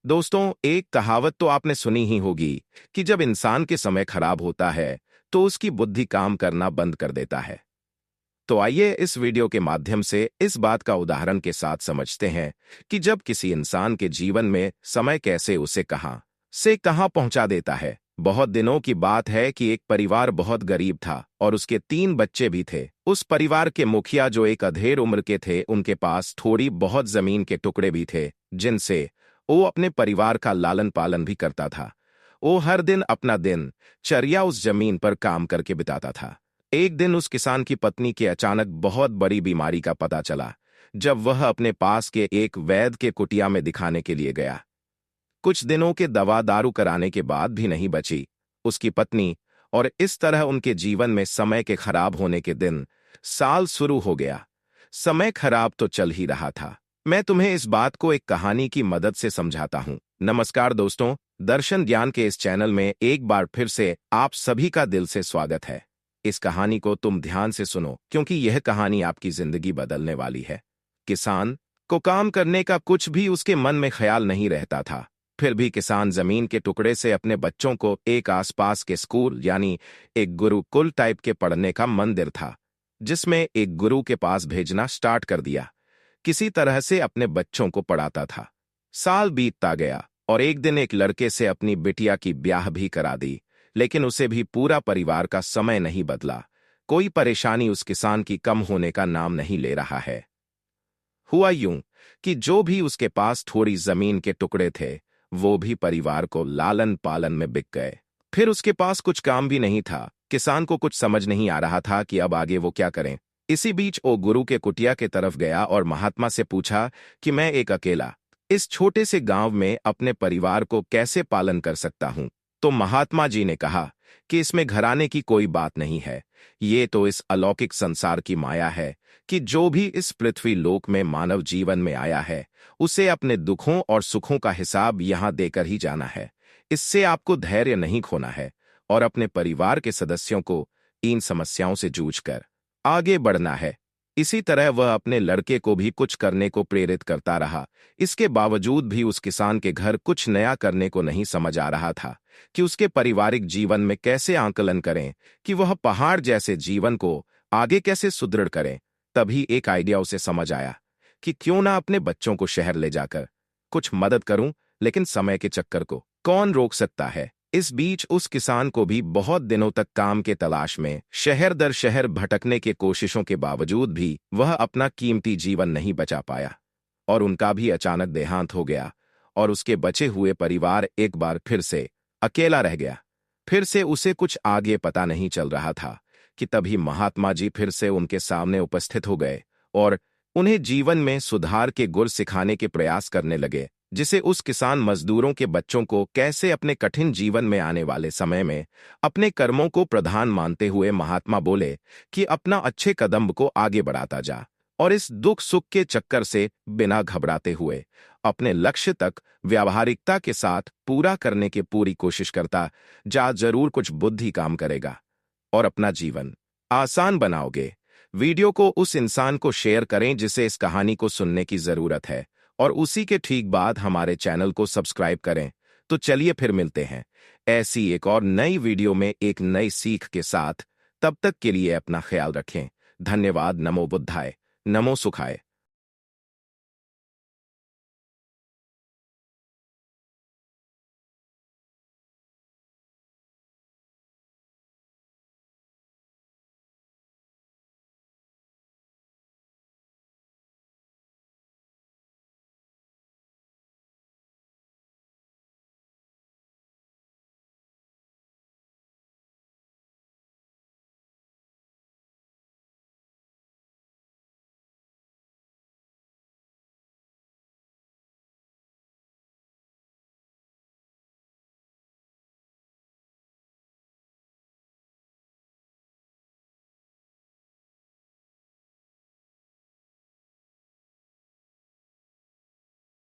दोस्तों, एक कहावत तो आपने सुनी ही होगी कि जब इंसान के समय खराब होता है तो उसकी बुद्धि काम करना बंद कर देता है। तो आइए इस वीडियो के माध्यम से इस बात का उदाहरण के साथ समझते हैं कि जब किसी इंसान के जीवन में समय कैसे उसे कहां से कहां पहुंचा देता है। बहुत दिनों की बात है कि एक परिवार बहुत गरीब था और उसके 3 बच्चे भी थे। उस परिवार के मुखिया, जो एक अधेड़ उम्र के थे, उनके पास थोड़ी बहुत जमीन के टुकड़े भी थे जिनसे वो अपने परिवार का लालन पालन भी करता था। वो हर दिन अपना दिन चर्या उस जमीन पर काम करके बिताता था। एक दिन उस किसान की पत्नी के अचानक बहुत बड़ी बीमारी का पता चला जब वह अपने पास के एक वैद्य के कुटिया में दिखाने के लिए गया। कुछ दिनों के दवा दारू कराने के बाद भी नहीं बची उसकी पत्नी, और इस तरह उनके जीवन में समय के खराब होने के दिन साल शुरू हो गया। समय खराब तो चल ही रहा था। मैं तुम्हें इस बात को एक कहानी की मदद से समझाता हूं। नमस्कार दोस्तों, दर्शन ज्ञान के इस चैनल में एक बार फिर से आप सभी का दिल से स्वागत है। इस कहानी को तुम ध्यान से सुनो, क्योंकि यह कहानी आपकी जिंदगी बदलने वाली है। किसान को काम करने का कुछ भी उसके मन में ख्याल नहीं रहता था। फिर भी किसान जमीन के टुकड़े से अपने बच्चों को एक आसपास के स्कूल, यानी एक गुरुकुल टाइप के पढ़ने का मंदिर था, जिसमें एक गुरु के पास भेजना स्टार्ट कर दिया। किसी तरह से अपने बच्चों को पढ़ाता था। साल बीतता गया और एक दिन एक लड़के से अपनी बिटिया की ब्याह भी करा दी, लेकिन उसे भी पूरा परिवार का समय नहीं बदला। कोई परेशानी उस किसान की कम होने का नाम नहीं ले रहा है। हुआ यूं कि जो भी उसके पास थोड़ी जमीन के टुकड़े थे, वो भी परिवार को लालन पालन में बिक गए। फिर उसके पास कुछ काम भी नहीं था। किसान को कुछ समझ नहीं आ रहा था कि अब आगे वो क्या करें। इसी बीच वो गुरु के कुटिया के तरफ गया और महात्मा से पूछा कि मैं एक अकेला इस छोटे से गांव में अपने परिवार को कैसे पालन कर सकता हूं। तो महात्मा जी ने कहा कि इसमें घराने की कोई बात नहीं है। ये तो इस अलौकिक संसार की माया है कि जो भी इस पृथ्वी लोक में मानव जीवन में आया है, उसे अपने दुखों और सुखों का हिसाब यहां देकर ही जाना है। इससे आपको धैर्य नहीं खोना है और अपने परिवार के सदस्यों को इन समस्याओं से जूझकर आगे बढ़ना है। इसी तरह वह अपने लड़के को भी कुछ करने को प्रेरित करता रहा। इसके बावजूद भी उस किसान के घर कुछ नया करने को नहीं समझ आ रहा था कि उसके पारिवारिक जीवन में कैसे आंकलन करें, कि वह पहाड़ जैसे जीवन को आगे कैसे सुदृढ़ करें। तभी एक आइडिया उसे समझ आया कि क्यों ना अपने बच्चों को शहर ले जाकर कुछ मदद करूं, लेकिन समय के चक्कर को कौन रोक सकता है। इस बीच उस किसान को भी बहुत दिनों तक काम के तलाश में शहर दर शहर भटकने के कोशिशों के बावजूद भी वह अपना कीमती जीवन नहीं बचा पाया, और उनका भी अचानक देहांत हो गया और उसके बचे हुए परिवार एक बार फिर से अकेला रह गया। फिर से उसे कुछ आगे पता नहीं चल रहा था कि तभी महात्मा जी फिर से उनके सामने उपस्थित हो गए और उन्हें जीवन में सुधार के गुर सिखाने के प्रयास करने लगे, जिसे उस किसान मजदूरों के बच्चों को कैसे अपने कठिन जीवन में आने वाले समय में अपने कर्मों को प्रधान मानते हुए महात्मा बोले कि अपना अच्छे कदम को आगे बढ़ाता जा और इस दुख सुख के चक्कर से बिना घबराते हुए अपने लक्ष्य तक व्यावहारिकता के साथ पूरा करने की पूरी कोशिश करता जा। जरूर कुछ बुद्धि काम करेगा और अपना जीवन आसान बनाओगे। वीडियो को उस इंसान को शेयर करें जिसे इस कहानी को सुनने की जरूरत है, और उसी के ठीक बाद हमारे चैनल को सब्सक्राइब करें। तो चलिए फिर मिलते हैं ऐसी एक और नई वीडियो में एक नई सीख के साथ। तब तक के लिए अपना ख्याल रखें। धन्यवाद। नमो बुद्धाय, नमो सुखाय।